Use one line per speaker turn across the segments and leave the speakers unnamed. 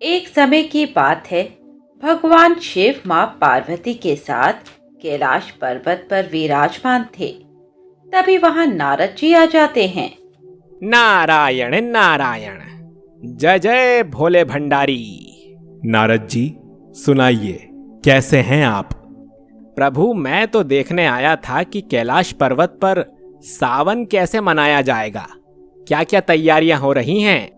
एक समय की बात है। भगवान शिव माँ पार्वती के साथ कैलाश पर्वत पर विराजमान थे। तभी वहां नारद जी आ जाते हैं।
नारायण नारायण, जय जय भोले भंडारी।
नारद जी, सुनाइए, कैसे हैं आप?
प्रभु, मैं तो देखने आया था कि कैलाश पर्वत पर सावन कैसे मनाया जाएगा। क्या क्या तैयारियां हो रही हैं?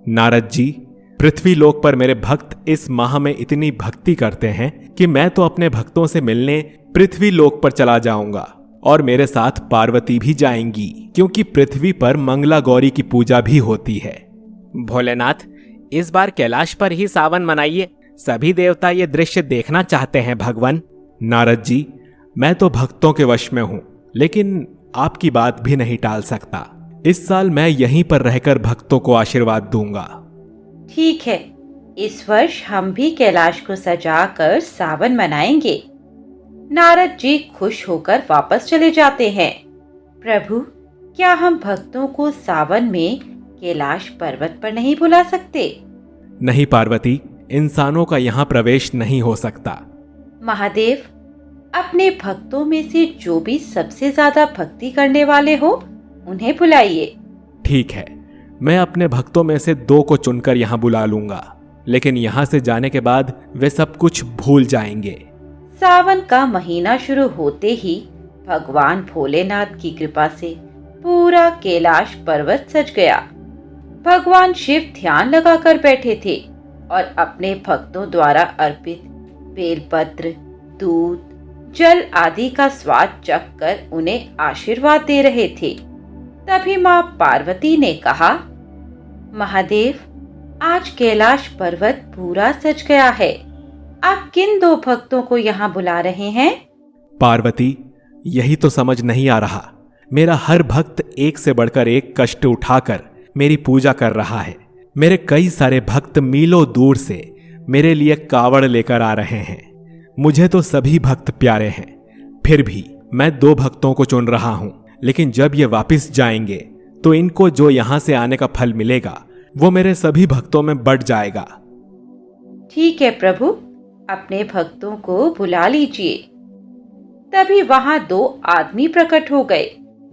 नारद जी, पृथ्वी लोक पर मेरे भक्त इस माह में इतनी भक्ति करते हैं कि मैं तो अपने भक्तों से मिलने पृथ्वी लोक पर चला जाऊंगा और मेरे साथ पार्वती भी जाएंगी, क्योंकि पृथ्वी पर मंगला गौरी की पूजा भी होती है।
भोलेनाथ, इस बार कैलाश पर ही सावन मनाइए। सभी देवता ये दृश्य देखना चाहते हैं भगवान।
नारद जी, मैं तो भक्तों के वश में हूं, लेकिन आपकी बात भी नहीं टाल सकता। इस साल मैं यहीं पर रहकर भक्तों को आशीर्वाद दूंगा।
ठीक है, इस वर्ष हम भी कैलाश को सजाकर सावन मनाएंगे। नारद जी खुश होकर वापस चले जाते हैं। प्रभु, क्या हम भक्तों को सावन में कैलाश पर्वत पर नहीं बुला सकते?
नहीं पार्वती, इंसानों का यहाँ प्रवेश नहीं हो सकता।
महादेव, अपने भक्तों में से जो भी सबसे ज्यादा भक्ति करने वाले हो उन्हें बुलाइए।
ठीक है, मैं अपने भक्तों में से 2 को चुनकर यहाँ बुला लूंगा, लेकिन यहाँ से जाने के बाद वे सब कुछ भूल जाएंगे।
सावन का महीना शुरू होते ही भगवान भोलेनाथ की कृपा से पूरा कैलाश पर्वत सज गया। भगवान शिव ध्यान लगाकर बैठे थे और अपने भक्तों द्वारा अर्पित बेलपत्र, दूध, जल आदि का स्वाद चखकर उन्हें आशीर्वाद दे रहे थे। तभी माँ पार्वती ने कहा, महादेव, आज कैलाश पर्वत पूरा सज गया है। आप किन 2 भक्तों को यहाँ बुला रहे हैं?
पार्वती, यही तो समझ नहीं आ रहा। मेरा हर भक्त एक से बढ़कर एक कष्ट उठाकर मेरी पूजा कर रहा है। मेरे कई सारे भक्त मीलों दूर से मेरे लिए कावड़ लेकर आ रहे हैं। मुझे तो सभी भक्त प्यारे हैं, फिर भी मैं 2 भक्तों को चुन रहा हूं, लेकिन जब ये वापस जाएंगे तो इनको जो यहां से आने का फल मिलेगा वो मेरे सभी भक्तों में बढ़ जाएगा।
ठीक है प्रभु, अपने भक्तों को बुला लीजिए। तभी वहां 2 आदमी प्रकट हो गए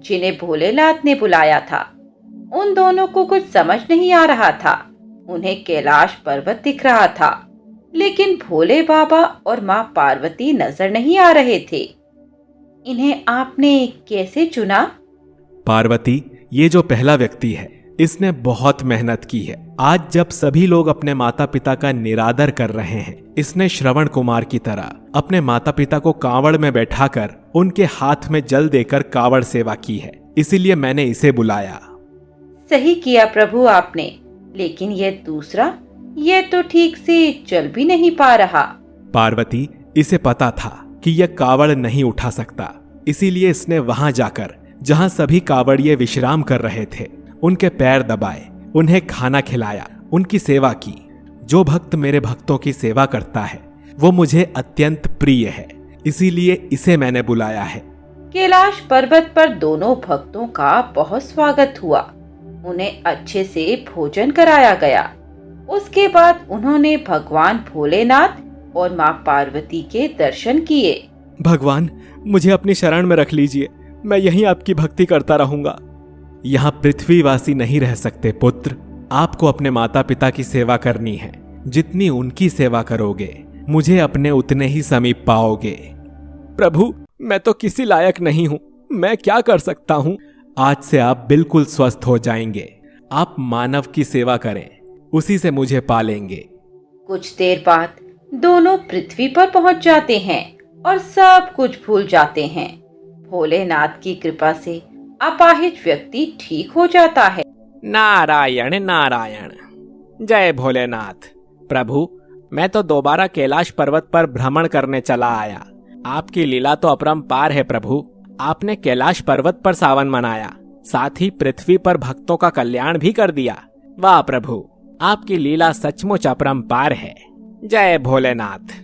जिन्हें भोलेनाथ ने बुलाया था। उन दोनों को कुछ समझ नहीं आ रहा था। उन्हें कैलाश पर्वत दिख रहा था, लेकिन भोले बाबा और माँ पार्वती नजर नहीं आ रहे थे। इन्हें आपने कैसे चुना?
पार्वती, ये जो पहला व्यक्ति है, इसने बहुत मेहनत की है। आज जब सभी लोग अपने माता पिता का निरादर कर रहे हैं, इसने श्रवण कुमार की तरह अपने माता पिता को कांवड़ में बैठाकर उनके हाथ में जल देकर कांवड़ सेवा की है। इसीलिए मैंने इसे बुलाया।
सही किया प्रभु आपने, लेकिन ये दूसरा, ये तो ठीक से चल भी नहीं पा रहा।
पार्वती, इसे पता था कि यह कावड़ नहीं उठा सकता, इसीलिए इसने वहां जाकर जहां सभी कावड़िए विश्राम कर रहे थे उनके पैर दबाए, उन्हें खाना खिलाया, उनकी सेवा की। जो भक्त मेरे भक्तों की सेवा करता है वो मुझे अत्यंत प्रिय है, इसीलिए इसे मैंने बुलाया है।
कैलाश पर्वत पर दोनों भक्तों का बहुत स्वागत हुआ। उन्हें अच्छे से भोजन कराया गया। उसके बाद उन्होंने भगवान भोलेनाथ और माँ पार्वती के दर्शन किए।
भगवान, मुझे अपनी शरण में रख लीजिए, मैं यहीं आपकी भक्ति करता रहूंगा। यहाँ पृथ्वीवासी नहीं रह सकते पुत्र। आपको अपने माता पिता की सेवा करनी है। जितनी उनकी सेवा करोगे मुझे अपने उतने ही समीप पाओगे।
प्रभु, मैं तो किसी लायक नहीं हूं, मैं क्या कर सकता हूं?
आज से आप बिल्कुल स्वस्थ हो जाएंगे। आप मानव की सेवा करें, उसी से मुझे पालेंगे।
कुछ देर बाद दोनों पृथ्वी पर पहुंच जाते हैं और सब कुछ भूल जाते हैं। भोलेनाथ की कृपा से अपाहिज व्यक्ति ठीक हो जाता है।
नारायण नारायण, जय भोलेनाथ। प्रभु, मैं तो दोबारा कैलाश पर्वत पर भ्रमण करने चला आया। आपकी लीला तो अपरंपार है प्रभु। आपने कैलाश पर्वत पर सावन मनाया, साथ ही पृथ्वी पर भक्तों का कल्याण भी कर दिया। वाह प्रभु, आपकी लीला सचमुच अपरंपार है। जय भोलेनाथ।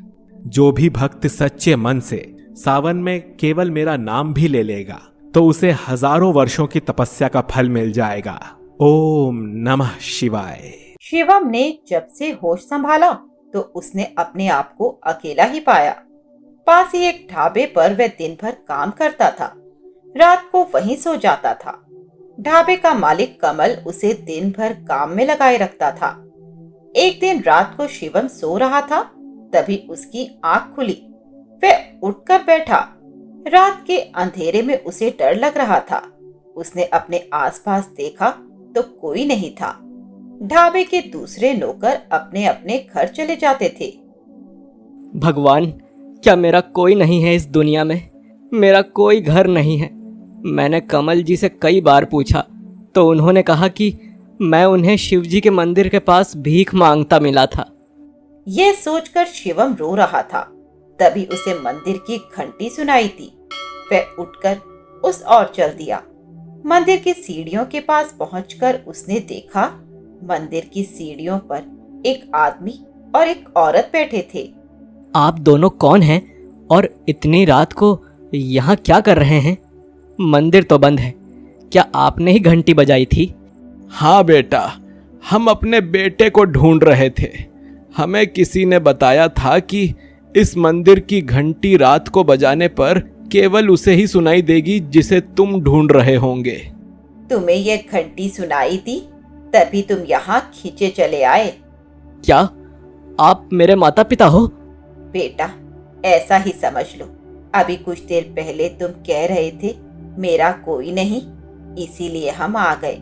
जो भी भक्त सच्चे मन से सावन में केवल मेरा नाम भी ले लेगा तो उसे हजारों वर्षों की तपस्या का फल मिल जाएगा। ओम नमः शिवाय।
शिवम ने जब से होश संभाला तो उसने अपने आप को अकेला ही पाया। पास ही एक ढाबे पर वह दिन भर काम करता था, रात को वहीं सो जाता था। ढाबे का मालिक कमल उसे दिन भर काम में लगाए रखता था। एक दिन रात को शिवम सो रहा था, तभी उसकी आंख खुली। वह उठकर बैठा। रात के अंधेरे में उसे डर लग रहा था। उसने अपने आसपास देखा तो कोई नहीं था। ढाबे के दूसरे नौकर अपने अपने घर चले जाते थे।
भगवान, क्या मेरा कोई नहीं है इस दुनिया में? मेरा कोई घर नहीं है। मैंने कमल जी से कई बार पूछा तो उन्होंने कहा कि मैं उन्हें शिवजी के मंदिर के पास भीख मांगता मिला था।
यह सोचकर शिवम रो रहा था। तभी उसे मंदिर की घंटी सुनाई दी। वह उठकर उस ओर चल दिया। मंदिर की सीढ़ियों के पास पहुंचकर उसने देखा, मंदिर की सीढ़ियों पर एक आदमी और एक औरत बैठे थे।
आप दोनों कौन हैं और इतनी रात को यहाँ क्या कर रहे हैं? मंदिर तो बंद है। क्या आपने ही घंटी बजाई थी?
हाँ बेटा, हम अपने बेटे को ढूंढ रहे थे। हमें किसी ने बताया था कि इस मंदिर की घंटी रात को बजाने पर केवल उसे ही सुनाई देगी जिसे तुम ढूंढ रहे होंगे।
तुम्हें यह घंटी सुनाई दी, तभी तुम यहाँ खींचे चले आए।
क्या आप मेरे माता पिता हो?
बेटा, ऐसा ही समझ लो। अभी कुछ देर पहले तुम कह रहे थे मेरा कोई नहीं, इसीलिए हम आ गए।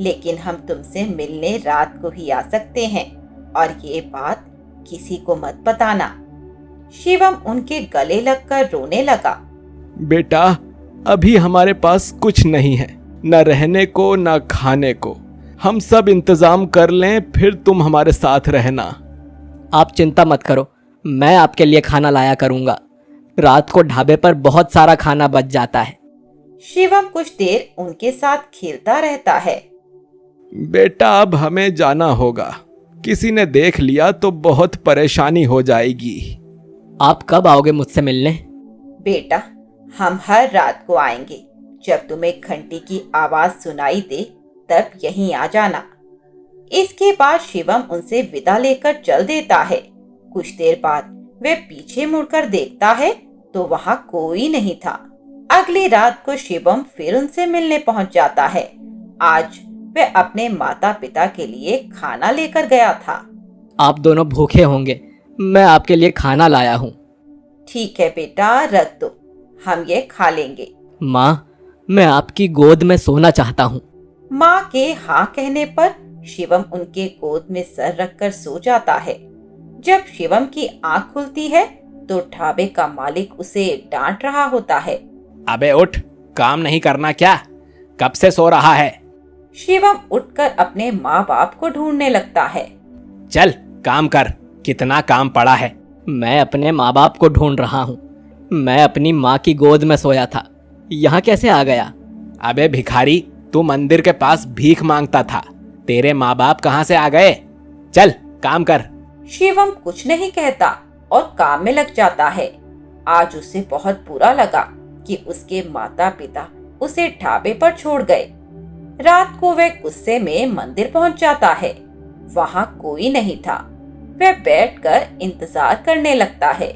लेकिन हम तुमसे मिलने रात को ही आ सकते हैं, और ये बात किसी को मत बताना। शिवम उनके गले लगकर रोने लगा।
बेटा, अभी हमारे पास कुछ नहीं है, न रहने को न खाने को। हम सब इंतजाम कर लें, फिर तुम हमारे साथ रहना।
आप चिंता मत करो, मैं आपके लिए खाना लाया करूंगा। रात को ढाबे पर बहुत सारा खाना बच जाता है।
शिवम कुछ देर उनके साथ खेलता रहता है।
बेटा, अब हमें जाना होगा। किसी ने देख लिया तो बहुत परेशानी हो जाएगी।
आप कब आओगे मुझसे मिलने?
बेटा, हम हर रात को आएंगे। जब तुम्हें घंटी की आवाज सुनाई दे तब यहीं आ जाना। इसके बाद शिवम उनसे विदा लेकर चल देता है। कुछ देर बाद वह पीछे मुड़कर देखता है तो वहां कोई नहीं था। अगली रात को शिवम फिर उनसे मिलने पहुंच जाता है। आज वह अपने माता पिता के लिए खाना लेकर गया था।
आप दोनों भूखे होंगे, मैं आपके लिए खाना लाया हूँ।
ठीक है बेटा, रख दो, हम ये खा लेंगे।
माँ, मैं आपकी गोद में सोना चाहता हूँ।
माँ के हाँ कहने पर शिवम उनके गोद में सर रखकर सो जाता है। जब शिवम की आंख खुलती है तो ढाबे का मालिक उसे डांट रहा होता है।
अबे उठ, काम नहीं करना क्या? कब से सो रहा है?
शिवम उठकर अपने माँ बाप को ढूंढने लगता है।
चल काम कर, कितना काम पड़ा है।
मैं अपने माँ बाप को ढूंढ रहा हूँ। मैं अपनी माँ की गोद में सोया था, यहाँ कैसे आ गया?
अबे भिखारी, तू मंदिर के पास भीख मांगता था, तेरे माँ बाप कहाँ से आ गए? चल काम कर।
शिवम कुछ नहीं कहता और काम में लग जाता है। आज उसे बहुत बुरा लगा कि उसके माता पिता उसे ढाबे पर छोड़ गए। रात को वह गुस्से में मंदिर पहुंच जाता है। वहां कोई नहीं था। वह बैठकर इंतजार करने लगता है।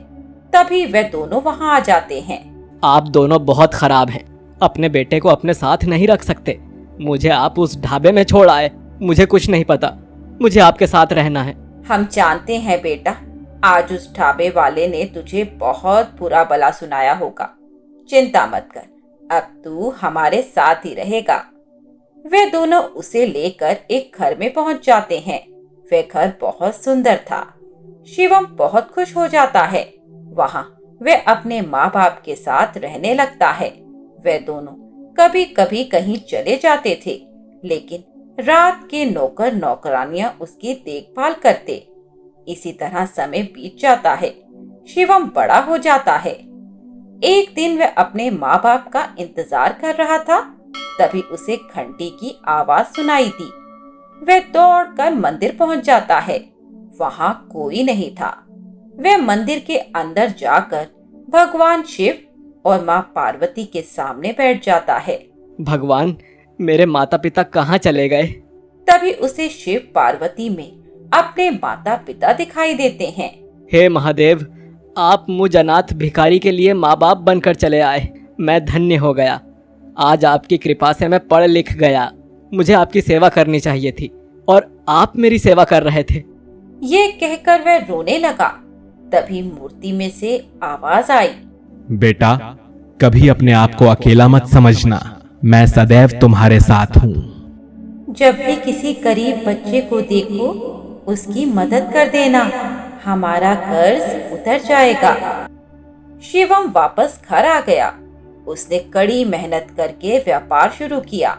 तभी वह दोनों वहां आ जाते हैं।
आप दोनों बहुत खराब हैं। अपने बेटे को अपने साथ नहीं रख सकते। मुझे आप उस ढाबे में छोड़ आए। मुझे कुछ नहीं पता, मुझे आपके साथ रहना है।
हम जानते हैं बेटा, आज उस ढाबे वाले ने तुझे बहुत बुरा भला सुनाया होगा। चिंता मत कर, अब तू हमारे साथ ही रहेगा। वे दोनों उसे लेकर एक घर में पहुंच जाते हैं। वह घर बहुत सुंदर था। शिवम बहुत खुश हो जाता है। वहां वह अपने माँ बाप के साथ रहने लगता है। वे दोनों कभी कभी कहीं चले जाते थे, लेकिन रात के नौकर नौकरानियां उसकी देखभाल करते। इसी तरह समय बीत जाता है। शिवम बड़ा हो जाता है। एक दिन वह अपने माँ बाप का इंतजार कर रहा था, तभी उसे घंटी की आवाज सुनाई दी। वह दौड़कर मंदिर पहुंच जाता है। वहां कोई नहीं था। वह मंदिर के अंदर जाकर भगवान शिव और माँ पार्वती के सामने बैठ जाता है।
भगवान, मेरे माता पिता कहाँ चले गए?
तभी उसे शिव पार्वती में अपने माता पिता दिखाई देते हैं।
हे महादेव, आप मुझ अनाथ भिखारी के लिए माँ बाप बनकर चले आए। मैं धन्य हो गया। आज आपकी कृपा से मैं पढ़ लिख गया। मुझे आपकी सेवा करनी चाहिए थी और आप मेरी सेवा कर रहे थे।
ये कहकर वह रोने लगा। तभी मूर्ति में से आवाज आई,
बेटा, कभी अपने आप को अकेला मत समझना, मैं सदैव तुम्हारे साथ हूँ।
जब भी किसी गरीब बच्चे को देखो उसकी मदद कर देना, हमारा कर्ज उतर जाएगा। शिवम वापस घर आ गया। उसने कड़ी मेहनत करके व्यापार शुरू किया।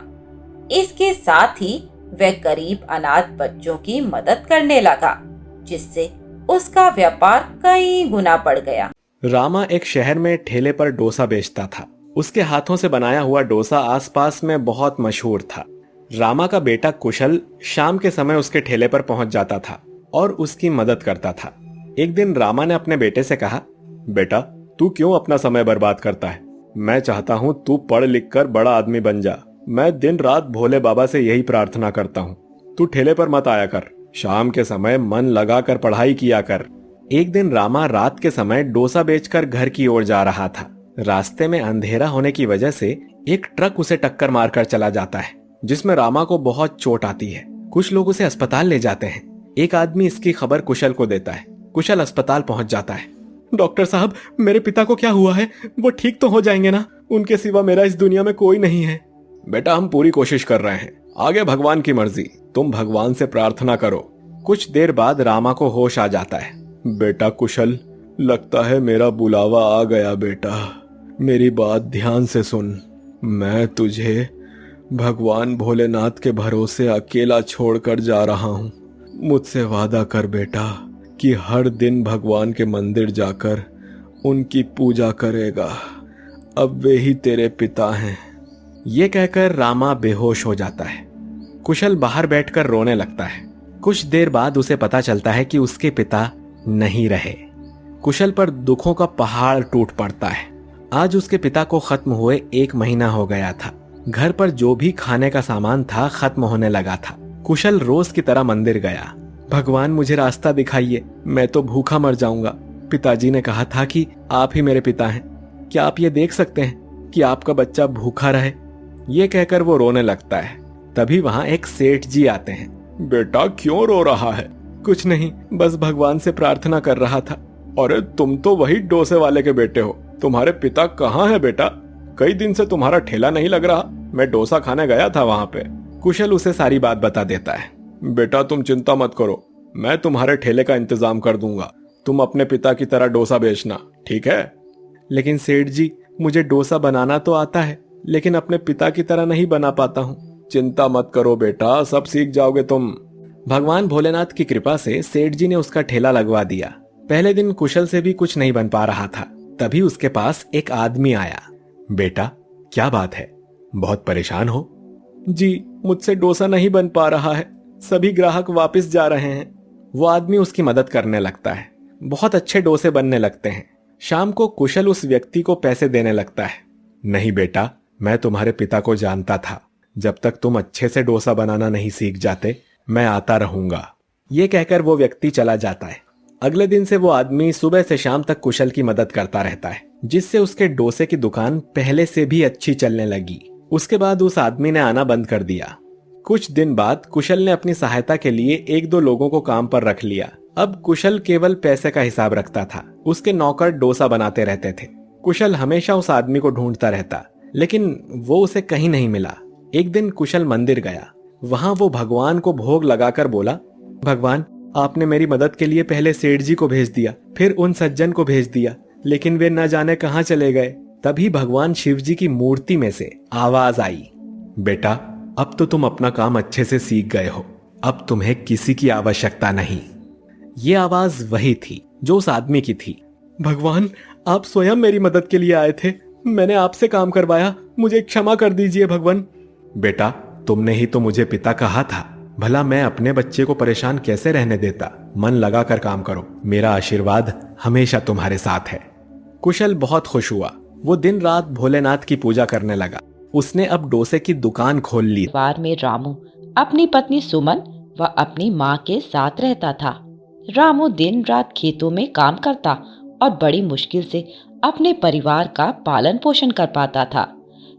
इसके साथ ही वह गरीब अनाथ बच्चों की मदद करने लगा, जिससे उसका व्यापार कई गुना बढ़ गया।
रामा एक शहर में ठेले पर डोसा बेचता था। उसके हाथों से बनाया हुआ डोसा आसपास में बहुत मशहूर था। रामा का बेटा कुशल शाम के समय उसके ठेले पर पहुंच जाता था और उसकी मदद करता था। एक दिन रामा ने अपने बेटे से कहा, बेटा, तू क्यों अपना समय बर्बाद करता है? मैं चाहता हूं तू पढ़ लिख कर बड़ा आदमी बन जा। मैं दिन रात भोले बाबा से यही प्रार्थना करता हूं। तू ठेले पर मत आया कर, शाम के समय मन लगा कर पढ़ाई किया कर। एक दिन रामा रात के समय डोसा बेचकर घर की ओर जा रहा था। रास्ते में अंधेरा होने की वजह से एक ट्रक उसे टक्कर मारकर चला जाता है, जिसमें रामा को बहुत चोट आती है। कुछ लोग उसे अस्पताल ले जाते हैं। एक आदमी इसकी खबर कुशल को देता है। कुशल अस्पताल पहुंच जाता है। डॉक्टर साहब, मेरे पिता को क्या हुआ है? वो ठीक तो हो जाएंगे ना? उनके सिवा मेरा इस दुनिया में कोई नहीं है। बेटा, हम पूरी कोशिश कर रहे हैं, आगे भगवान की मर्जी। तुम भगवान से प्रार्थना करो। कुछ देर बाद रामा को होश आ जाता है। बेटा कुशल, लगता है मेरा बुलावा आ गया। बेटा, मेरी बात ध्यान से सुन। मैं तुझे भगवान भोलेनाथ के भरोसे अकेला छोड़कर जा रहा हूँ। मुझसे वादा कर बेटा कि हर दिन भगवान के मंदिर जाकर उनकी पूजा करेगा। अब वे ही तेरे पिता हैं। ये कहकर रामा बेहोश हो जाता है। कुशल बाहर बैठकर रोने लगता है। कुछ देर बाद उसे पता चलता है कि उसके पिता नहीं रहे। कुशल पर दुखों का पहाड़ टूट पड़ता है। आज उसके पिता को खत्म हुए 1 महीना हो गया था। घर पर जो भी खाने का सामान था खत्म होने लगा था। कुशल रोज की तरह मंदिर गया। भगवान, मुझे रास्ता दिखाइए, मैं तो भूखा मर जाऊंगा। पिताजी ने कहा था कि आप ही मेरे पिता हैं। क्या आप ये देख सकते हैं कि आपका बच्चा भूखा रहे? ये कहकर वो रोने लगता है। तभी वहां एक सेठ जी आते हैं। बेटा, क्यों रो रहा है? कुछ नहीं, बस भगवान से प्रार्थना कर रहा था। अरे, तुम तो वही डोसे वाले के बेटे हो। तुम्हारे पिता कहाँ है बेटा? कई दिन से तुम्हारा ठेला नहीं लग रहा। मैं डोसा खाने गया था वहां पे। कुशल उसे सारी बात बता देता है। बेटा, तुम चिंता मत करो, मैं तुम्हारे ठेले का इंतजाम कर दूंगा। तुम अपने पिता की तरह डोसा बेचना, ठीक है? लेकिन सेठ जी, मुझे डोसा बनाना तो आता है, लेकिन अपने पिता की तरह नहीं बना पाता हूँ। चिंता मत करो बेटा, सब सीख जाओगे तुम। भगवान भोलेनाथ की कृपा से सेठ जी ने उसका ठेला लगवा दिया। पहले दिन कुशल से भी कुछ नहीं बन पा रहा था। तभी उसके पास एक आदमी आया। बेटा, क्या बात है? बहुत परेशान हो? जी, मुझसे डोसा नहीं बन पा रहा है। सभी ग्राहक वापस जा रहे हैं। वो आदमी उसकी मदद करने लगता है। बहुत अच्छे डोसे बनने लगते हैं। शाम को कुशल उस व्यक्ति को पैसे देने लगता है। नहीं बेटा, मैं तुम्हारे पिता को जानता था। जब तक तुम अच्छे से डोसा बनाना नहीं सीख जाते, मैं आता रहूंगा। ये कहकर वो व्यक्ति चला जाता है। अगले दिन से वो आदमी सुबह से शाम तक कुशल की मदद करता रहता है, जिससे उसके डोसे की दुकान पहले से भी अच्छी चलने लगी। उसके बाद उस आदमी ने आना बंद कर दिया। कुछ दिन बाद कुशल ने अपनी सहायता के लिए 1-2 लोगों को काम पर रख लिया। अब कुशल केवल पैसे का हिसाब रखता था। उसके नौकर डोसा बनाते रहते थे। कुशल हमेशा उस आदमी को ढूंढता रहता, लेकिन वो उसे कहीं नहीं मिला। एक दिन कुशल मंदिर गया। वहां वो भगवान को भोग लगाकर बोला, भगवान, आपने मेरी मदद के लिए पहले सेठ जी को भेज दिया, फिर उन सज्जन को भेज दिया, लेकिन वे न जाने कहां चले गए। तभी भगवान शिव जी की मूर्ति में से आवाज आई, बेटा, अब तो तुम अपना काम अच्छे से सीख गए हो। अब तुम्हें किसी की आवश्यकता नहीं। ये आवाज वही थी जो उस आदमी की थी। भगवान, आप स्वयं मेरी मदद के लिए आए थे। मैंने आपसे काम करवाया, मुझे क्षमा कर दीजिए भगवान। बेटा, तुमने ही तो मुझे पिता कहा था। भला मैं अपने बच्चे को परेशान कैसे रहने देता? मन लगा कर काम करो। मेरा आशीर्वाद हमेशा तुम्हारे साथ है। कुशल बहुत खुश हुआ। वो दिन रात भोलेनाथ की पूजा करने लगा। उसने अब डोसे की दुकान खोल ली।
परिवार में रामू अपनी पत्नी सुमन व अपनी माँ के साथ रहता था। रामू दिन रात खेतों में काम करता और बड़ी मुश्किल से अपने परिवार का पालन पोषण कर पाता था।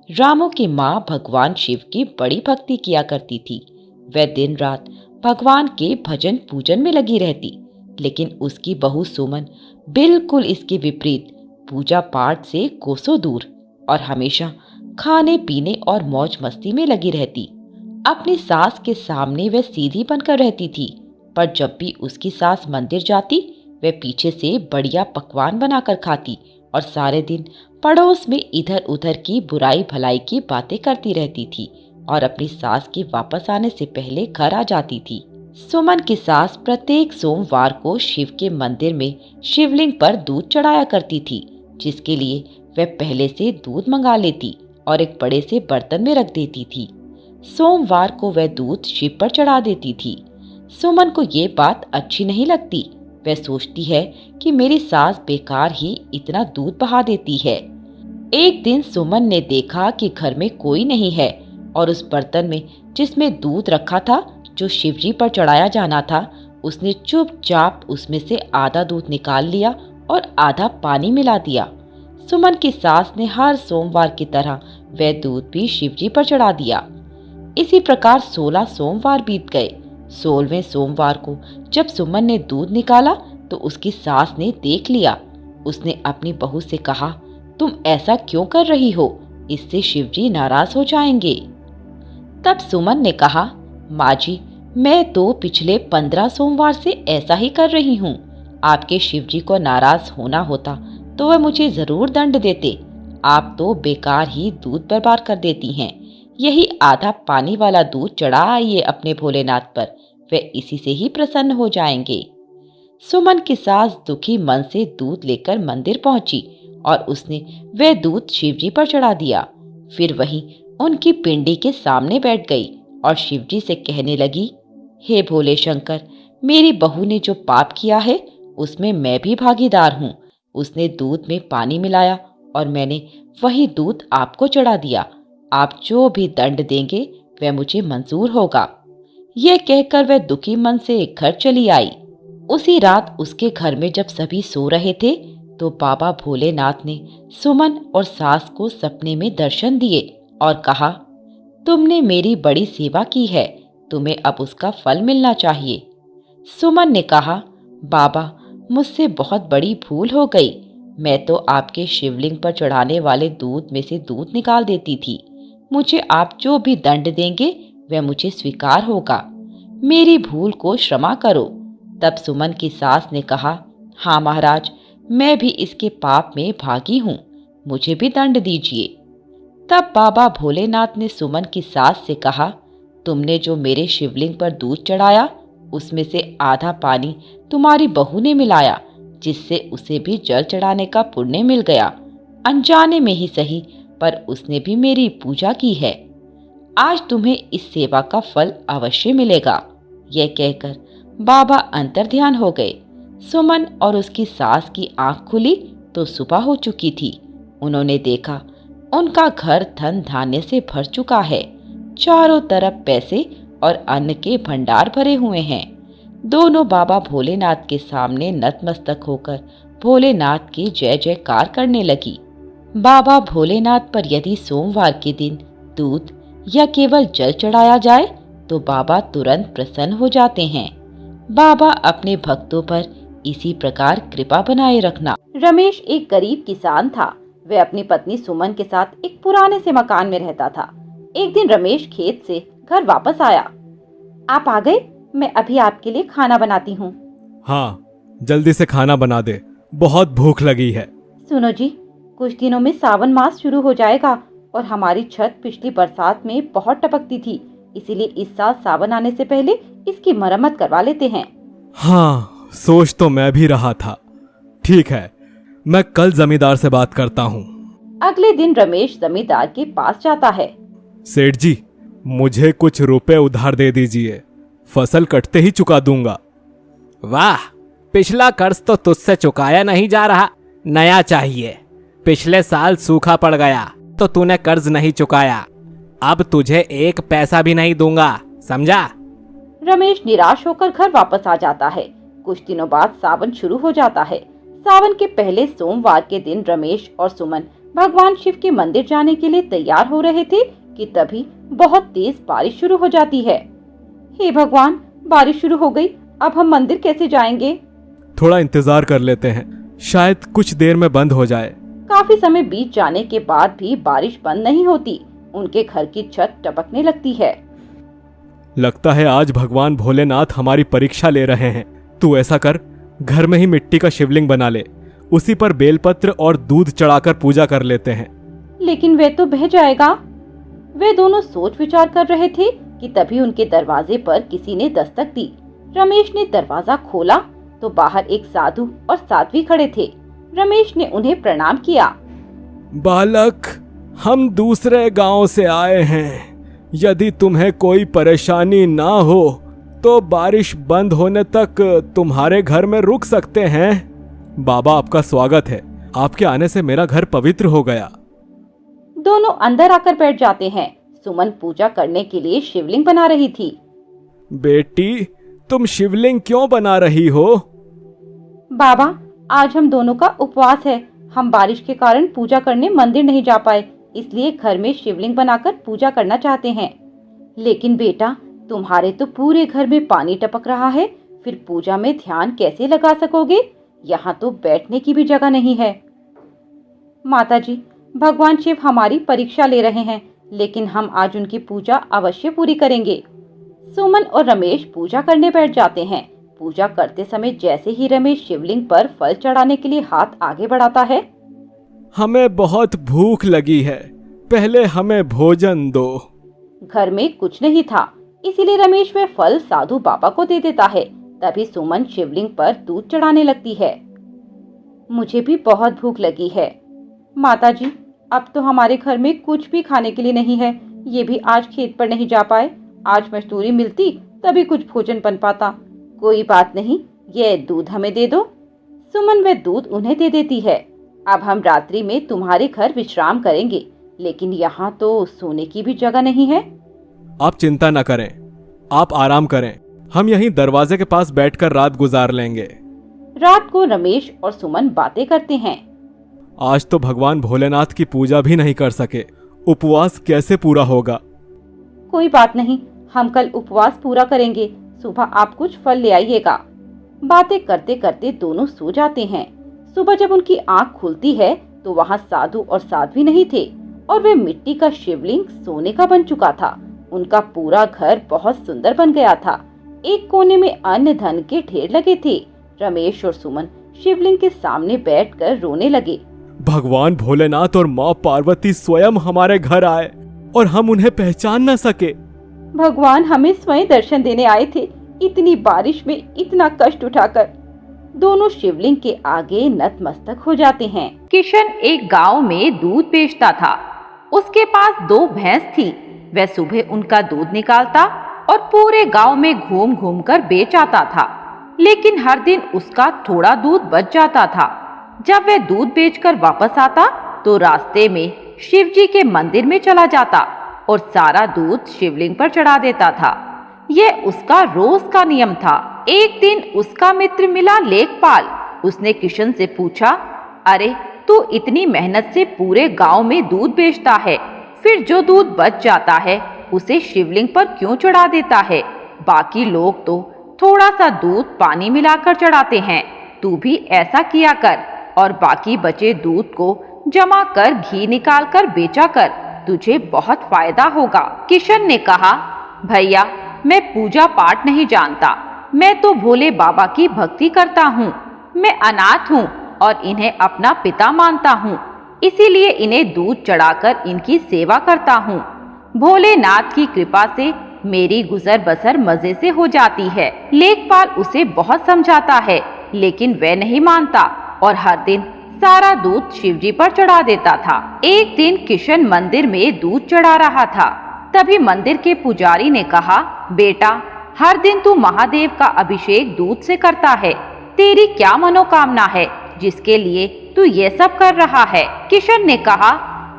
रामू की माँ भगवान शिव की बड़ी भक्ति किया करती थी। वह दिन रात भगवान के भजन पूजन में लगी रहती, लेकिन उसकी बहू सुमन बिल्कुल इसके विपरीत पूजा पाठ से कोसों दूर और हमेशा खाने पीने और मौज मस्ती में लगी रहती। अपनी सास के सामने वह सीधी बनकर रहती थी, पर जब भी उसकी सास मंदिर जाती वह पीछे से बढ़िया पकवान बनाकर खाती और सारे दिन पड़ोस में इधर उधर की बुराई भलाई की बातें करती रहती थी और अपनी सास के वापस आने से पहले घर आ जाती थी। सुमन की सास प्रत्येक सोमवार को शिव के मंदिर में शिवलिंग पर दूध चढ़ाया करती थी, जिसके लिए वह पहले से दूध मंगा लेती और एक बड़े से बर्तन में रख देती थी। सोमवार को वह दूध शिव पर चढ़ा देती थी। सुमन को ये बात अच्छी नहीं लगती। वह सोचती है कि मेरी सास बेकार ही इतना दूध बहा देती है। एक दिन सुमन ने देखा कि घर में कोई नहीं है और उस बर्तन में जिसमें दूध रखा था, जो शिवजी पर चढ़ाया जाना था, उसने चुपचाप उसमें से आधा दूध निकाल लिया और आधा पानी मिला दिया। सुमन की सास ने हर सोमवार की तरह वह दूध भी शिवजी पर चढ़ा दिया। इसी प्रकार 16 सोमवार बीत गए। 16वें सोमवार को जब सुमन ने दूध निकाला तो उसकी सास ने देख लिया। उसने अपनी बहू से कहा, तुम ऐसा क्यों कर रही हो? इससे शिवजी नाराज हो जाएंगे। तब सुमन ने कहा, माँ जी, मैं तो पिछले 15 सोमवार से ऐसा ही कर रही हूँ। आपके शिवजी को नाराज होना होता तो वह मुझे जरूर दंड देते। आप तो बेकार ही दूध बर्बाद कर देती हैं। यही आधा पानी वाला दूध चढ़ा आइए अपने भोलेनाथ पर, वे इसी से ही प्रसन्न हो जाएंगे। सुमन की सास दुखी मन से दूध लेकर मंदिर पहुंची और उसने वह दूध शिवजी पर चढ़ा दिया। फिर वहीं उनकी पिंडी के सामने बैठ गई और शिवजी से कहने लगी, हे भोले शंकर, मेरी बहू ने जो पाप किया है उसमें मैं भी भागीदार हूँ। उसने दूध में पानी मिलाया और मैंने वही दूध आपको चढ़ा दिया। आप जो भी दंड देंगे वह मुझे मंजूर होगा। यह कहकर वह दुखी मन से घर चली आई। उसी रात उसके घर में जब सभी सो रहे थे तो बाबा भोलेनाथ ने सुमन और सास को सपने में दर्शन दिए और कहा, तुमने मेरी बड़ी सेवा की है, तुम्हें अब उसका फल मिलना चाहिए। सुमन ने कहा, बाबा, मुझसे बहुत बड़ी भूल हो गई। मैं तो आपके शिवलिंग पर चढ़ाने वाले दूध में से दूध निकाल देती थी। मुझे आप जो भी दंड देंगे वह मुझे स्वीकार होगा। मेरी भूल को क्षमा करो। तब सुमन की सास ने कहा, हाँ महाराज, मैं भी इसके पाप में भागी हूँ, मुझे भी दंड दीजिए। तब बाबा भोलेनाथ ने सुमन की सास से कहा, तुमने जो मेरे शिवलिंग पर दूध चढ़ाया उसमें से आधा पानी तुम्हारी बहू ने मिलाया, जिससे उसे भी जल चढ़ाने का पुण्य मिल गया। अनजाने में ही सही, पर उसने भी मेरी पूजा की है। आज तुम्हें इस सेवा का फल अवश्य मिलेगा। यह कहकर बाबा अंतर्ध्यान हो गए। सुमन और उसकी सास की आंख खुली तो सुबह हो चुकी थी। उन्होंने देखा उनका घर धन धान्य से भर चुका है। चारों तरफ पैसे और अन्न के भंडार भरे हुए हैं। दोनों बाबा भोलेनाथ के सामने नतमस्तक होकर भोलेनाथ की जय जयकार करने लगी। बाबा भोलेनाथ पर यदि सोमवार के दिन दूध या केवल जल चढ़ाया जाए तो बाबा तुरंत प्रसन्न हो जाते हैं। बाबा अपने भक्तों पर इसी प्रकार कृपा बनाए रखना। रमेश एक गरीब किसान था। वह अपनी पत्नी सुमन के साथ एक पुराने से मकान में रहता था। एक दिन रमेश खेत से घर वापस आया। आप आ गए? मैं अभी आपके लिए खाना बनाती हूँ।
हाँ, जल्दी से खाना बना दे, बहुत भूख लगी है।
सुनो जी, कुछ दिनों में सावन मास शुरू हो जाएगा और हमारी छत पिछली बरसात में बहुत टपकती थी, इसीलिए इस साल सावन आने से पहले इसकी मरम्मत करवा लेते हैं।
हाँ, सोच तो मैं भी रहा था। ठीक है, मैं कल जमींदार से बात करता हूँ।
अगले दिन रमेश जमींदार के पास जाता है।
सेठ जी, मुझे कुछ रुपए उधार दे दीजिए, फसल कटते ही चुका दूंगा।
वाह, पिछला कर्ज तो तुझसे चुकाया नहीं जा रहा, नया चाहिए। पिछले साल सूखा पड़ गया तो तूने कर्ज नहीं चुकाया, अब तुझे 1 पैसा भी नहीं दूंगा, समझा?
रमेश निराश होकर घर वापस आ जाता है। कुछ दिनों बाद सावन शुरू हो जाता है। सावन के पहले सोमवार के दिन रमेश और सुमन भगवान शिव के मंदिर जाने के लिए तैयार हो रहे थे कि तभी बहुत तेज बारिश शुरू हो जाती है। हे भगवान, बारिश शुरू हो गई, अब हम मंदिर कैसे जाएंगे?
थोड़ा इंतजार कर लेते हैं, शायद कुछ देर में बंद हो जाए।
काफी समय बीत जाने के बाद भी बारिश बंद नहीं होती। उनके घर की छत टपकने लगती है।
लगता है आज भगवान भोलेनाथ हमारी परीक्षा ले रहे हैं। तू ऐसा कर, घर में ही मिट्टी का शिवलिंग बना ले, उसी पर बेलपत्र और दूध चढ़ाकर पूजा कर लेते हैं।
लेकिन वे तो बह जाएगा। वे दोनों सोच विचार कर रहे थे कि तभी उनके दरवाजे पर किसी ने दस्तक दी। रमेश ने दरवाजा खोला तो बाहर एक साधु और साध्वी खड़े थे। रमेश ने उन्हें प्रणाम किया।
बालक, हम दूसरे गांव से आए हैं। यदि तुम्हें कोई परेशानी ना हो तो बारिश बंद होने तक तुम्हारे घर में रुक सकते हैं। बाबा, आपका स्वागत है। आपके आने से मेरा घर पवित्र हो गया।
दोनों अंदर आकर बैठ जाते हैं। सुमन पूजा करने के लिए शिवलिंग बना रही थी।
बेटी, तुम शिवलिंग क्यों बना रही हो?
बाबा, आज हम दोनों का उपवास है। हम बारिश के कारण पूजा करने मंदिर नहीं जा पाए, इसलिए घर में शिवलिंग बनाकर पूजा करना चाहते हैं। लेकिन बेटा, तुम्हारे तो पूरे घर में पानी टपक रहा है, फिर पूजा में ध्यान कैसे लगा सकोगे? यहाँ तो बैठने की भी जगह नहीं है। माताजी, भगवान शिव हमारी परीक्षा ले रहे हैं, लेकिन हम आज उनकी पूजा अवश्य पूरी करेंगे। सुमन और रमेश पूजा करने बैठ जाते हैं। पूजा करते समय जैसे ही रमेश शिवलिंग पर फल चढ़ाने के लिए हाथ आगे बढ़ाता है,
हमें बहुत भूख लगी है, पहले हमें भोजन दो।
घर में कुछ नहीं था, इसीलिए रमेश वह फल साधु बाबा को दे देता है। तभी सुमन शिवलिंग पर दूध चढ़ाने लगती है। मुझे भी बहुत भूख लगी है माताजी, अब तो हमारे घर में कुछ भी खाने के लिए नहीं है। ये भी आज खेत पर नहीं जा पाए। आज मजदूरी मिलती तभी कुछ भोजन बन पाता। कोई बात नहीं, ये दूध हमें दे दो। सुमन वह दूध उन्हें दे देती है। अब हम रात्रि में तुम्हारे घर विश्राम करेंगे, लेकिन यहाँ तो सोने की भी जगह नहीं है।
आप चिंता न करें, आप आराम करें। हम यहीं दरवाजे के पास बैठकर रात गुजार लेंगे।
रात को रमेश और सुमन बातें करते हैं।
आज तो भगवान भोलेनाथ की पूजा भी नहीं कर सके, उपवास कैसे पूरा होगा?
कोई बात नहीं, हम कल उपवास पूरा करेंगे। सुबह आप कुछ फल ले आइएगा। बातें करते करते दोनों सो जाते हैं। सुबह जब उनकी आंख खुलती है तो वहाँ साधु और साध्वी नहीं थे और वे मिट्टी का शिवलिंग सोने का बन चुका था। उनका पूरा घर बहुत सुंदर बन गया था। एक कोने में अन्न धन के ढेर लगे थे। रमेश और सुमन शिवलिंग के सामने बैठकर रोने लगे।
भगवान भोलेनाथ और माँ पार्वती स्वयं हमारे घर आए और हम उन्हें पहचान न सके।
भगवान हमें स्वयं दर्शन देने आए थे, इतनी बारिश में इतना कष्ट उठाकर। दोनों शिवलिंग के आगे नतमस्तक हो जाते हैं। किशन एक गांव में दूध बेचता था। उसके पास 2 भैंस थी। वह सुबह उनका दूध निकालता और पूरे गांव में घूम घूम कर बेच आता था। लेकिन हर दिन उसका थोड़ा दूध बच जाता था। जब वह दूध बेचकर वापस आता तो रास्ते में शिवजी के मंदिर में चला जाता और सारा दूध शिवलिंग पर चढ़ा देता था। यह उसका रोज का नियम था। एक दिन उसका मित्र मिला लेखपाल। उसने किशन से पूछा, अरे तू इतनी मेहनत से पूरे गांव में दूध बेचता है, फिर जो दूध बच जाता है उसे शिवलिंग पर क्यों चढ़ा देता है? बाकी लोग तो थोड़ा सा दूध पानी मिलाकर चढ़ाते हैं, तू भी ऐसा किया कर और बाकी बचे दूध को जमा कर घी निकाल कर बेचा कर, तुझे बहुत फायदा होगा। किशन ने कहा, भैया मैं पूजा पाठ नहीं जानता, मैं तो भोले बाबा की भक्ति करता हूँ। मैं अनाथ हूँ और इन्हें अपना पिता मानता हूँ, इसीलिए इन्हें दूध चढ़ाकर इनकी सेवा करता हूँ। भोलेनाथ की कृपा से मेरी गुजर बसर मजे से हो जाती है। लेखपाल उसे बहुत समझाता है, लेकिन वह नहीं मानता और हर दिन सारा दूध शिवजी पर चढ़ा देता था। एक दिन किशन मंदिर में दूध चढ़ा रहा था। तभी मंदिर के पुजारी ने कहा, बेटा हर दिन तू महादेव का अभिषेक दूध से करता है, तेरी क्या मनोकामना है जिसके लिए तू ये सब कर रहा है? किशन ने कहा,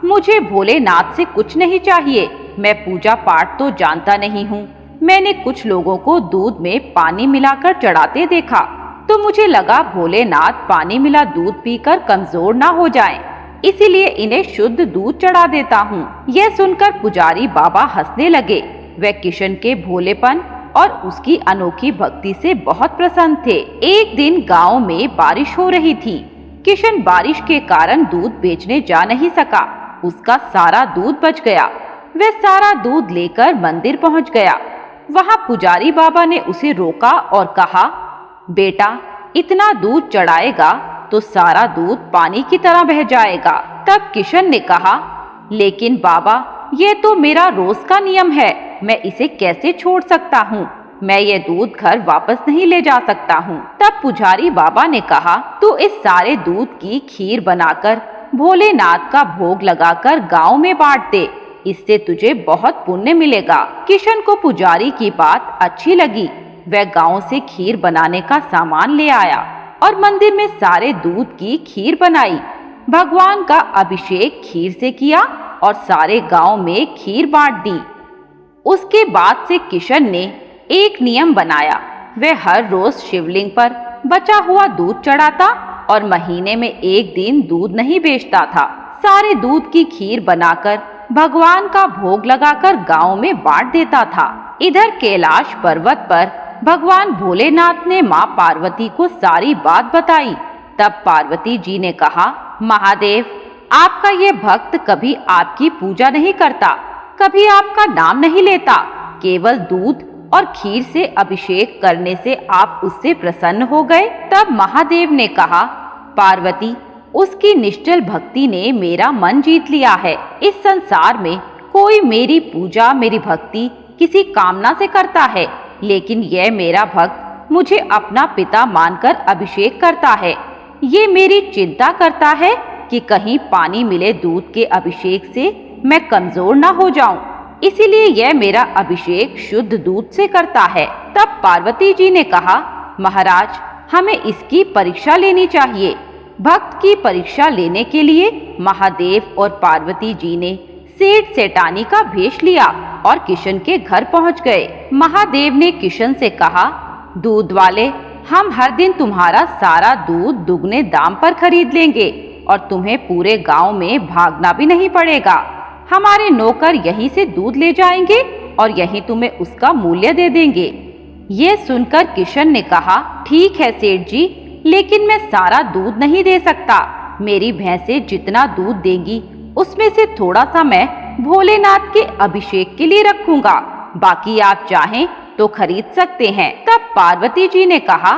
मुझे भोलेनाथ से कुछ नहीं चाहिए, मैं पूजा पाठ तो जानता नहीं हूँ, मैंने कुछ लोगों को दूध में पानी मिलाकर चढ़ाते देखा, तो मुझे लगा भोलेनाथ पानी मिला दूध पीकर कमजोर ना हो जाएं, इसीलिए इन्हें शुद्ध दूध चढ़ा देता हूँ। यह सुनकर पुजारी बाबा हंसने लगे। वे किशन के भोलेपन और उसकी अनोखी भक्ति से बहुत प्रसन्न थे। एक दिन गांव में बारिश हो रही थी। किशन बारिश के कारण दूध बेचने जा नहीं सका। उसका सारा दूध बच गया। वह सारा दूध लेकर मंदिर पहुंच गया। वहां पुजारी बाबा ने उसे रोका और कहा, बेटा, इतना दूध चढ़ाएगा तो सारा दूध पानी की तरह बह जाएगा। तब किशन ने कहा, लेकिन बाबा, ये तो मेरा रोज का नियम है, मैं इसे कैसे छोड़ सकता हूँ? मैं ये दूध घर वापस नहीं ले जा सकता हूँ। तब पुजारी बाबा ने कहा, तू इस सारे दूध की खीर बनाकर भोलेनाथ का भोग लगाकर गांव में बांट दे, इससे तुझे बहुत पुण्य मिलेगा। किशन को पुजारी की बात अच्छी लगी। वह गांव से खीर बनाने का सामान ले आया और मंदिर में सारे दूध की खीर बनाई। भगवान का अभिषेक खीर से किया और सारे गांव में खीर बांट दी। उसके बाद से किशन ने एक नियम बनाया। वह हर रोज शिवलिंग पर बचा हुआ दूध चढ़ाता और महीने में एक दिन दूध नहीं बेचता था। सारे दूध की खीर बनाकर भगवान का भोग लगाकर गांव में बांट देता था। इधर कैलाश पर्वत पर भगवान भोलेनाथ ने माँ पार्वती को सारी बात बताई। तब पार्वती जी ने कहा, महादेव, आपका ये भक्त कभी आपकी पूजा नहीं करता, कभी आपका नाम नहीं लेता, केवल दूध और खीर से अभिषेक करने से आप उससे प्रसन्न हो गए। तब महादेव ने कहा, पार्वती, उसकी निश्चल भक्ति ने मेरा मन जीत लिया है। इस संसार में कोई मेरी पूजा, मेरी भक्ति किसी कामना से करता है, लेकिन यह मेरा भक्त मुझे अपना पिता मानकर अभिषेक करता है। ये मेरी चिंता करता है कि कहीं पानी मिले दूध के अभिषेक से मैं कमजोर ना हो जाऊं, इसीलिए यह मेरा अभिषेक शुद्ध दूध से करता है। तब पार्वती जी ने कहा, महाराज, हमें इसकी परीक्षा लेनी चाहिए। भक्त की परीक्षा लेने के लिए महादेव और पार्वती जी ने सेठ सेठानी का भेष लिया और किशन के घर पहुंच गए। महादेव ने किशन से कहा, दूध वाले, हम हर दिन तुम्हारा सारा दूध दुगने दाम पर खरीद लेंगे और तुम्हें पूरे गांव में भागना भी नहीं पड़ेगा। हमारे नौकर यहीं से दूध ले जाएंगे और यहीं तुम्हें उसका मूल्य दे देंगे। ये सुनकर किशन ने कहा, ठीक है सेठ जी, लेकिन मैं सारा दूध नहीं दे सकता। मेरी भैंसें जितना दूध देंगी उसमें से थोड़ा सा मैं भोलेनाथ के अभिषेक के लिए रखूंगा, बाकी आप चाहें तो खरीद सकते हैं। तब पार्वती जी ने कहा,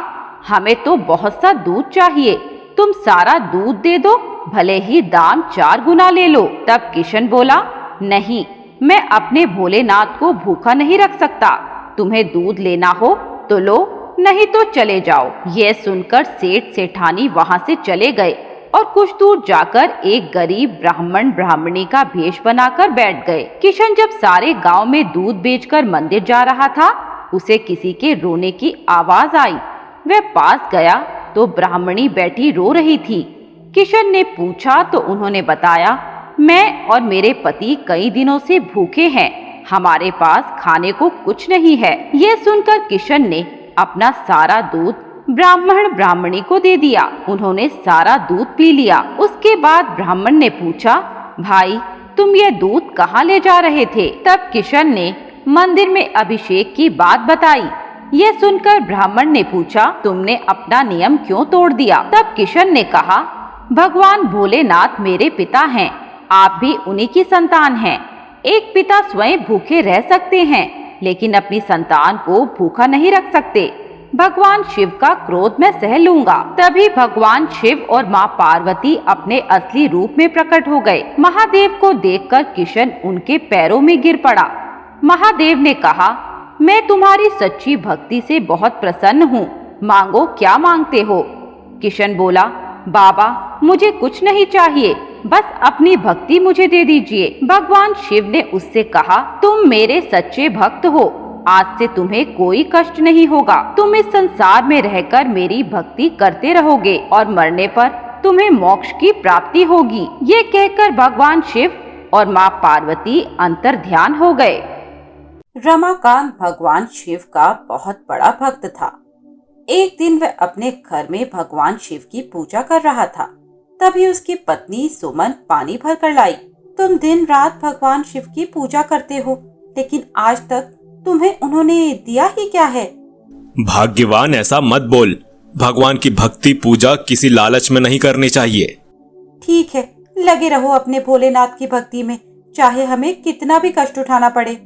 हमें तो बहुत सा दूध चाहिए, तुम सारा दूध दे दो, भले ही दाम 4 गुना ले लो। तब किशन बोला, नहीं, मैं अपने भोलेनाथ को भूखा नहीं रख सकता। तुम्हें दूध लेना हो तो लो, नहीं तो चले जाओ। यह सुनकर सेठ सेठानी वहां से चले गए और कुछ दूर जाकर एक गरीब ब्राह्मण ब्राह्मणी का भेष बनाकर बैठ गए। किशन जब सारे गांव में दूध बेचकर मंदिर जा रहा था, उसे किसी के रोने की आवाज आई। वह पास गया तो ब्राह्मणी बैठी रो रही थी। किशन ने पूछा तो उन्होंने बताया, मैं और मेरे पति कई दिनों से भूखे हैं, हमारे पास खाने को कुछ नहीं है। यह सुनकर किशन ने अपना सारा दूध ब्राह्मण ब्राह्मणी को दे दिया। उन्होंने सारा दूध पी लिया। उसके बाद ब्राह्मण ने पूछा, भाई, तुम ये दूध कहाँ ले जा रहे थे? तब किशन ने मंदिर में अभिषेक की बात बताई। यह सुनकर ब्राह्मण ने पूछा, तुमने अपना नियम क्यों तोड़ दिया? तब किशन ने कहा, भगवान भोलेनाथ मेरे पिता हैं, आप भी उन्हीं की संतान हैं। एक पिता स्वयं भूखे रह सकते हैं, लेकिन अपनी संतान को भूखा नहीं रख सकते। भगवान शिव का क्रोध मैं सह लूंगा। तभी भगवान शिव और माँ पार्वती अपने असली रूप में प्रकट हो गए। महादेव को देखकर किशन उनके पैरों में गिर पड़ा। महादेव ने कहा, मैं तुम्हारी सच्ची भक्ति से बहुत प्रसन्न हूँ, मांगो क्या मांगते हो? किशन बोला, बाबा, मुझे कुछ नहीं चाहिए, बस अपनी भक्ति मुझे दे दीजिए। भगवान शिव ने उससे कहा, तुम मेरे सच्चे भक्त हो, आज से तुम्हें कोई कष्ट नहीं होगा। तुम इस संसार में रहकर मेरी भक्ति करते रहोगे और मरने पर तुम्हें मोक्ष की प्राप्ति होगी। ये कहकर भगवान शिव और माँ पार्वती अंतर ध्यान हो गए। रमाकांत भगवान शिव का बहुत बड़ा भक्त था। एक दिन वह अपने घर में भगवान शिव की पूजा कर रहा था। तभी उसकी पत्नी सुमन पानी भर कर लाई। तुम दिन रात भगवान शिव की पूजा करते हो, लेकिन आज तक तुम्हें उन्होंने दिया ही क्या है?
भाग्यवान, ऐसा मत बोल। भगवान की भक्ति पूजा किसी लालच में नहीं करनी चाहिए।
ठीक है, लगे रहो अपने भोलेनाथ की भक्ति में, चाहे हमें कितना भी कष्ट उठाना पड़े।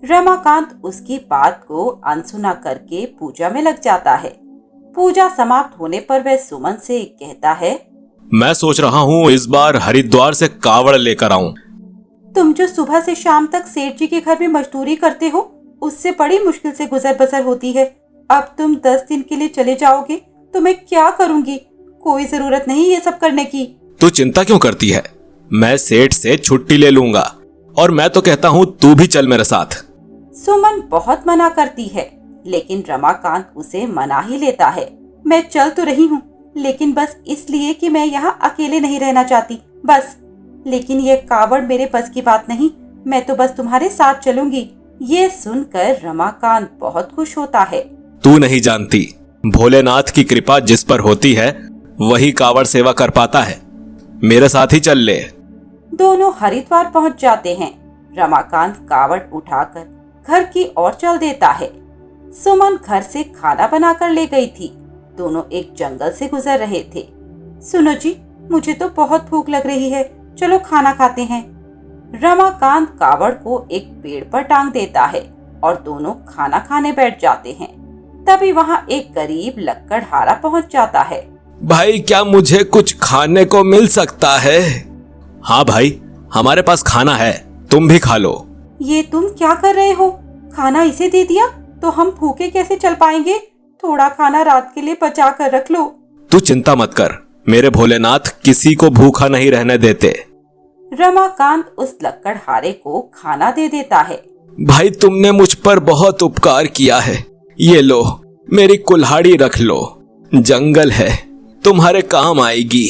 रमाकांत उसकी बात को अनसुना करके पूजा में लग जाता है। पूजा समाप्त होने पर वह सुमन से कहता है,
मैं सोच रहा हूँ इस बार हरिद्वार से कावड़ लेकर आऊं।
तुम जो सुबह से शाम तक सेठ जी के घर में मजदूरी करते हो, उससे बड़ी मुश्किल से गुजर बसर होती है। अब तुम 10 दिन के लिए चले जाओगे तो मैं क्या करूंगी? कोई जरूरत नहीं ये सब करने की।
तू चिंता क्यों करती है? मैं सेठ से छुट्टी ले लूंगा, और मैं तो कहता हूँ तू भी चल मेरे साथ।
सुमन बहुत मना करती है, लेकिन रमाकांत उसे मना ही लेता है। मैं चल तो रही हूँ, लेकिन बस इसलिए कि मैं यहाँ अकेले नहीं रहना चाहती, बस। लेकिन ये कावड़ मेरे बस की बात नहीं, मैं तो बस तुम्हारे साथ चलूंगी। ये सुनकर रमाकांत बहुत खुश होता है।
तू नहीं जानती, भोलेनाथ की कृपा जिस पर होती है वही कावड़ सेवा कर पाता है। मेरे साथ ही चल ले।
दोनों हरिद्वार पहुंच जाते हैं। रमाकांत कावड़ उठाकर घर की ओर चल देता है। सुमन घर से खाना बनाकर ले गई थी। दोनों एक जंगल से गुजर रहे थे। सुनो जी, मुझे तो बहुत भूख लग रही है, चलो खाना खाते हैं। रमाकांत कावड़ को एक पेड़ पर टांग देता है और दोनों खाना खाने बैठ जाते हैं। तभी वहाँ एक गरीब लक्कड़हारा पहुँच जाता है।
भाई, क्या मुझे कुछ खाने को मिल सकता है? हाँ भाई, हमारे पास खाना है, तुम भी खा लो।
ये तुम क्या कर रहे हो? खाना इसे दे दिया तो हम भूखे कैसे चल पाएंगे? थोड़ा खाना रात के लिए बचा कर रख लो।
तू चिंता मत कर, मेरे भोलेनाथ किसी को भूखा नहीं रहने देते।
रमाकांत उस लक्कड़हारे को खाना दे देता है।
भाई, तुमने मुझ पर बहुत उपकार किया है, ये लो मेरी कुल्हाड़ी रख लो, जंगल है, तुम्हारे काम आएगी।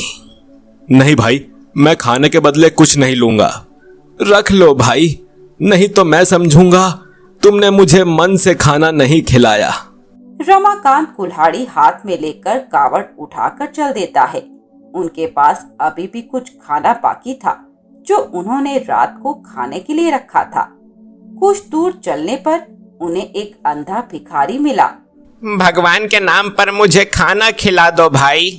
नहीं भाई, मैं खाने के बदले कुछ नहीं लूंगा। रख लो भाई, नहीं तो मैं समझूंगा तुमने मुझे मन से खाना नहीं खिलाया।
रमाकांत कुल्हाड़ी हाथ में लेकर कावड़ उठाकर चल देता है। उनके पास अभी भी कुछ खाना बाकी था जो उन्होंने रात को खाने के लिए रखा था। कुछ दूर चलने पर उन्हें एक अंधा भिखारी मिला।
भगवान के नाम पर मुझे खाना खिला दो भाई।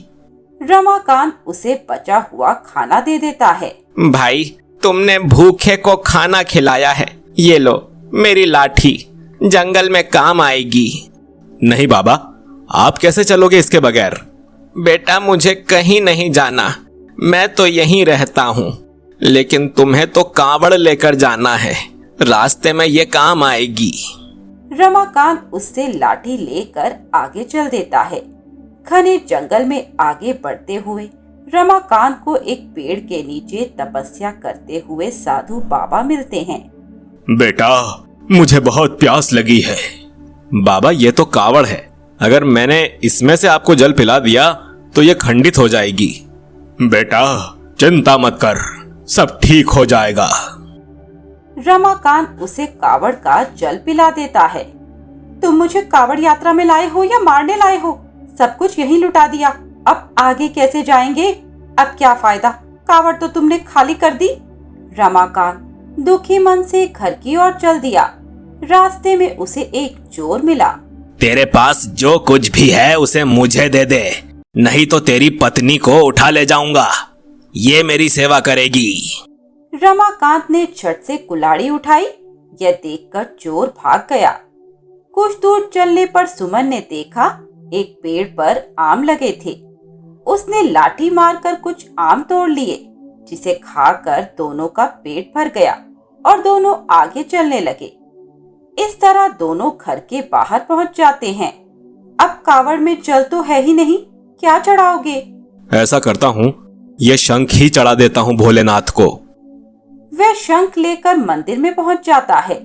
रमाकांत उसे बचा हुआ खाना दे देता है।
भाई, तुमने भूखे को खाना खिलाया है, ये लो मेरी लाठी, जंगल में काम आएगी।
नहीं बाबा, आप कैसे चलोगे इसके बगैर?
बेटा, मुझे कहीं नहीं जाना, मैं तो यहीं रहता हूँ, लेकिन तुम्हें तो कावड़ लेकर जाना है, रास्ते में ये काम आएगी।
रमाकांत उससे लाठी लेकर आगे चल देता है। घने जंगल में आगे बढ़ते हुए रमाकांत को एक पेड़ के नीचे तपस्या करते हुए साधु बाबा मिलते हैं।
बेटा, मुझे बहुत प्यास लगी है। बाबा, ये तो कावड़ है, अगर मैंने इसमें से आपको जल पिला दिया तो ये खंडित हो जाएगी। बेटा, चिंता मत कर, सब ठीक हो जाएगा।
रमाकांत उसे कावड़ का जल पिला देता है। तुम मुझे कावड़ यात्रा में लाए हो या मारने लाए हो? सब कुछ यहीं लुटा दिया, अब आगे कैसे जाएंगे? अब क्या फायदा, कावड़ तो तुमने खाली कर दी। रमाकांत दुखी मन से घर की ओर चल दिया। रास्ते में उसे एक चोर मिला।
तेरे पास जो कुछ भी है उसे मुझे दे दे, नहीं तो तेरी पत्नी को उठा ले जाऊंगा, ये मेरी सेवा करेगी।
रमाकांत ने झट से कुल्हाड़ी उठाई। यह देखकर चोर भाग गया। कुछ दूर चलने पर सुमन ने देखा एक पेड़ पर आम लगे थे। उसने लाठी मारकर कुछ आम तोड़ लिए, जिसे खाकर दोनों का पेट भर गया और दोनों आगे चलने लगे। इस तरह दोनों घर के बाहर पहुंच जाते हैं। अब कावड़ में जल तो है ही नहीं, क्या चढ़ाओगे?
ऐसा करता हूँ, ये शंख ही चढ़ा देता हूँ भोलेनाथ को।
वह शंख लेकर मंदिर में पहुंच जाता है।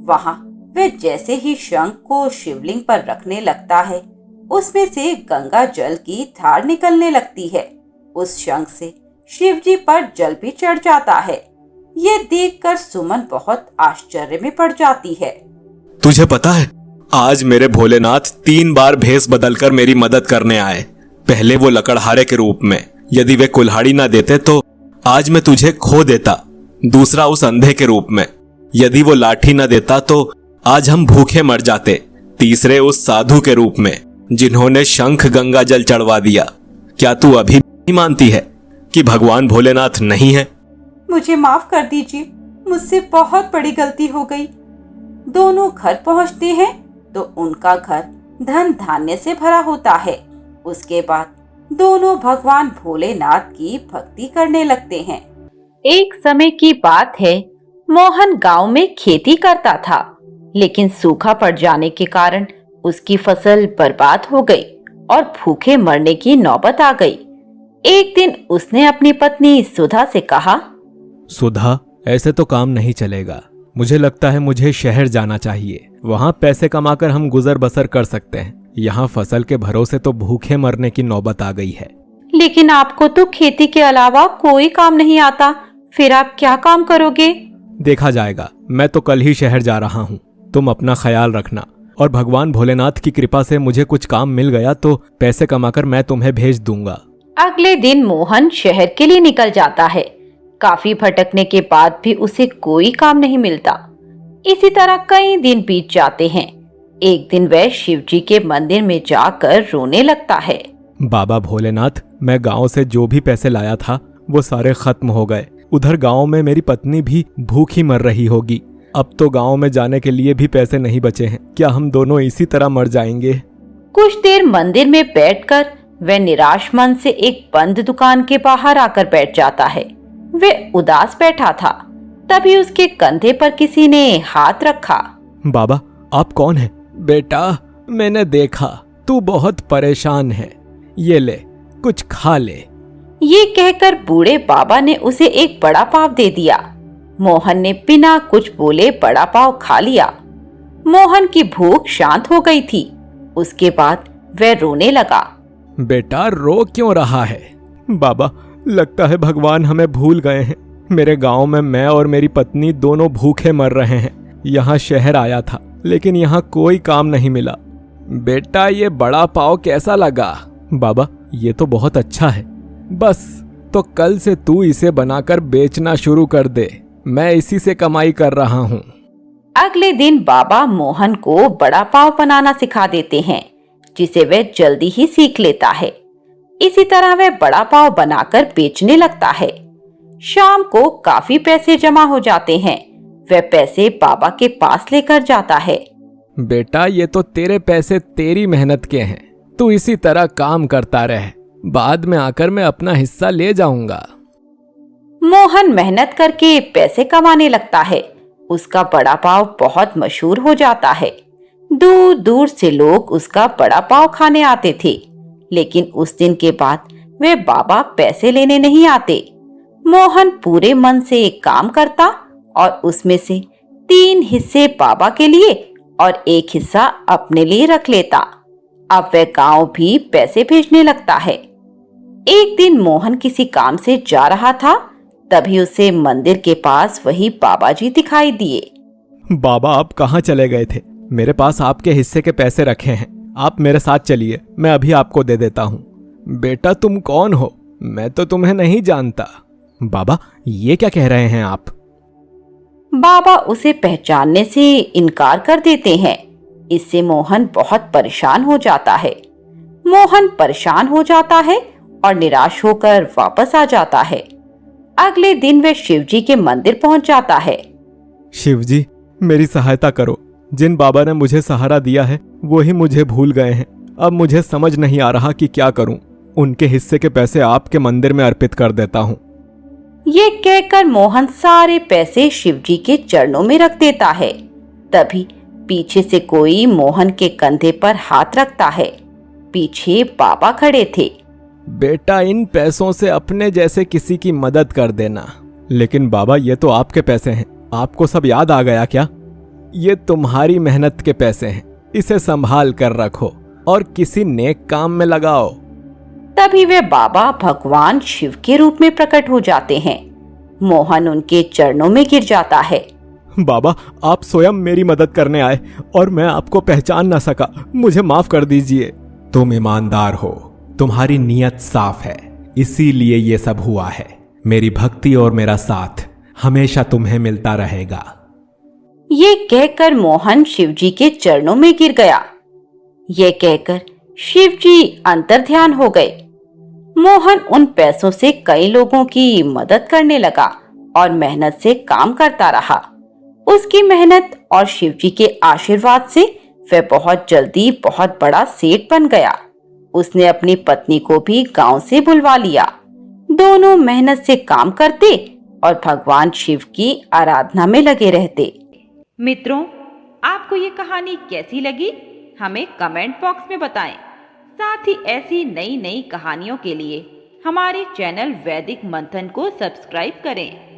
वहां वह जैसे ही शंख को शिवलिंग पर रखने लगता है, उसमें से गंगा जल की धार निकलने लगती है। उस शंख से शिवजी पर जल भी चढ़ जाता है। ये देखकर सुमन बहुत आश्चर्य में पड़ जाती है।
तुझे पता है, आज मेरे भोलेनाथ 3 बार भेष बदलकर मेरी मदद करने आए। पहले वो लकड़हारे के रूप में, यदि वे कुल्हाड़ी ना देते तो आज मैं तुझे खो देता। दूसरा उस अंधे के रूप में, यदि वो लाठी ना देता तो आज हम भूखे मर जाते। तीसरे उस साधु के रूप में, जिन्होंने शंख गंगा जल चढ़वा दिया। क्या तू अभी नहीं मानती है कि भगवान भोलेनाथ नहीं है?
मुझे माफ कर दीजिए, मुझसे बहुत बड़ी गलती हो गई। दोनों घर पहुंचते हैं तो उनका घर धन धान्य से भरा होता है। उसके बाद दोनों भगवान भोलेनाथ की भक्ति करने लगते हैं। एक समय की बात है, मोहन गांव में खेती करता था, लेकिन सूखा पड़ जाने के कारण उसकी फसल बर्बाद हो गई और भूखे मरने की नौबत आ गई। एक दिन उसने अपनी पत्नी सुधा से कहा,
सुधा, ऐसे तो काम नहीं चलेगा। मुझे लगता है मुझे शहर जाना चाहिए। वहाँ पैसे कमाकर हम गुजर बसर कर सकते हैं। यहाँ फसल के भरोसे तो भूखे मरने की नौबत आ गई है।
लेकिन आपको तो खेती के अलावा कोई काम नहीं आता, फिर आप क्या काम करोगे?
देखा जाएगा, मैं तो कल ही शहर जा रहा हूँ। तुम अपना ख्याल रखना, और भगवान भोलेनाथ की कृपा से मुझे कुछ काम मिल गया तो पैसे कमाकर मैं तुम्हें भेज दूंगा।
अगले दिन मोहन शहर के लिए निकल जाता है। काफी भटकने के बाद भी उसे कोई काम नहीं मिलता। इसी तरह कई दिन बीत जाते हैं। एक दिन वह शिवजी के मंदिर में जाकर रोने लगता है।
बाबा भोलेनाथ, मैं गांव से जो भी पैसे लाया था वो सारे खत्म हो गए। उधर गांव में मेरी पत्नी भी भूखी मर रही होगी। अब तो गांव में जाने के लिए भी पैसे नहीं बचे हैं। क्या हम दोनों इसी तरह मर जाएंगे?
कुछ देर मंदिर में बैठकर वह निराश मन से एक बंद दुकान के बाहर आकर बैठ जाता है। वह उदास बैठा था, तभी उसके कंधे पर किसी ने हाथ रखा।
बाबा, आप कौन हैं?
बेटा, मैंने देखा तू बहुत परेशान है, ये ले कुछ खा ले।
ये कहकर बूढ़े बाबा ने उसे एक बड़ा पाव दे दिया। मोहन ने बिना कुछ बोले बड़ा पाव खा लिया। मोहन की भूख शांत हो गई थी। उसके बाद वह रोने लगा।
बेटा, रो क्यों रहा है?
बाबा, लगता है भगवान हमें भूल गए हैं। मेरे गांव में मैं और मेरी पत्नी दोनों भूखे मर रहे हैं। यहाँ शहर आया था, लेकिन यहाँ कोई काम नहीं मिला।
बेटा, ये बड़ा पाव कैसा लगा?
बाबा, ये तो बहुत अच्छा है।
बस, तो कल से तू इसे बनाकर बेचना शुरू कर दे। मैं इसी से कमाई कर रहा हूँ।
अगले दिन बाबा मोहन को बड़ा पाव बनाना सिखा देते हैं, जिसे वह जल्दी ही सीख लेता है। इसी तरह वह बड़ा पाव बनाकर बेचने लगता है। शाम को काफी पैसे जमा हो जाते हैं। वह पैसे बाबा के पास लेकर जाता है।
बेटा, ये तो तेरे पैसे तेरी मेहनत के हैं। तू इसी तरह काम करता रह, बाद में आकर मैं अपना हिस्सा ले जाऊंगा।
मोहन मेहनत करके पैसे कमाने लगता है। उसका बड़ा पाव बहुत मशहूर हो जाता है। दूर दूर से लोग उसका बड़ा पाव खाने आते थे। लेकिन उस दिन के बाद वे बाबा पैसे लेने नहीं आते। मोहन पूरे मन से एक काम करता और उसमें से 3 हिस्से बाबा के लिए और 1 हिस्सा अपने लिए रख लेता। अब वह गांव भी पैसे भेजने लगता है। एक दिन मोहन किसी काम से जा रहा था, तभी उसे मंदिर के पास वही बाबा जी दिखाई दिए।
बाबा, आप कहाँ चले गए थे? मेरे पास आपके हिस्से के पैसे रखे हैं। आप मेरे साथ चलिए, मैं अभी आपको दे देता हूँ।
बेटा, तुम कौन हो? मैं तो तुम्हें नहीं जानता।
बाबा, ये क्या कह रहे हैं आप?
बाबा उसे पहचानने से इनकार कर देते हैं। इससे मोहन बहुत परेशान हो जाता है। मोहन परेशान हो जाता है और निराश होकर वापस आ जाता है। अगले दिन वह शिवजी के मंदिर पहुंच जाता है।
शिवजी, मेरी सहायता करो। जिन बाबा ने मुझे सहारा दिया है वो ही मुझे भूल गए हैं। अब मुझे समझ नहीं आ रहा कि क्या करूं। उनके हिस्से के पैसे आपके मंदिर में अर्पित कर देता हूं।
ये कहकर मोहन सारे पैसे शिवजी के चरणों में रख देता है। तभी पीछे से कोई मोहन के कंधे पर हाथ रखता है। पीछे बाबा खड़े थे।
बेटा, इन पैसों से अपने जैसे किसी की मदद कर देना।
लेकिन बाबा, ये तो आपके पैसे हैं। आपको सब याद आ गया क्या?
ये तुम्हारी मेहनत के पैसे हैं। इसे संभाल कर रखो और किसी नेक काम में लगाओ।
तभी वे बाबा भगवान शिव के रूप में प्रकट हो जाते हैं। मोहन उनके चरणों में गिर जाता है।
बाबा, आप स्वयं मेरी मदद करने आए और मैं आपको पहचान ना सका, मुझे माफ कर दीजिए। तुम ईमानदार हो, तुम्हारी नीयत साफ है, इसीलिए ये सब हुआ है। मेरी भक्ति और मेरा साथ हमेशा तुम्हें मिलता रहेगा।
ये कहकर मोहन शिवजी के चरणों में गिर गया। ये कहकर शिवजी अंतर्ध्यान हो गए। मोहन उन पैसों से कई लोगों की मदद करने लगा और मेहनत से काम करता रहा। उसकी मेहनत और शिवजी के आशीर्वाद से वह बहुत जल्दी बहुत बड़ा सेठ बन गया। उसने अपनी पत्नी को भी गांव से बुलवा लिया। दोनों मेहनत से काम करते और भगवान शिव की आराधना में लगे रहते। मित्रों, आपको ये कहानी कैसी लगी हमें कमेंट बॉक्स में बताएं। साथ ही ऐसी नई नई कहानियों के लिए हमारे चैनल वैदिक मंथन को सब्सक्राइब करें।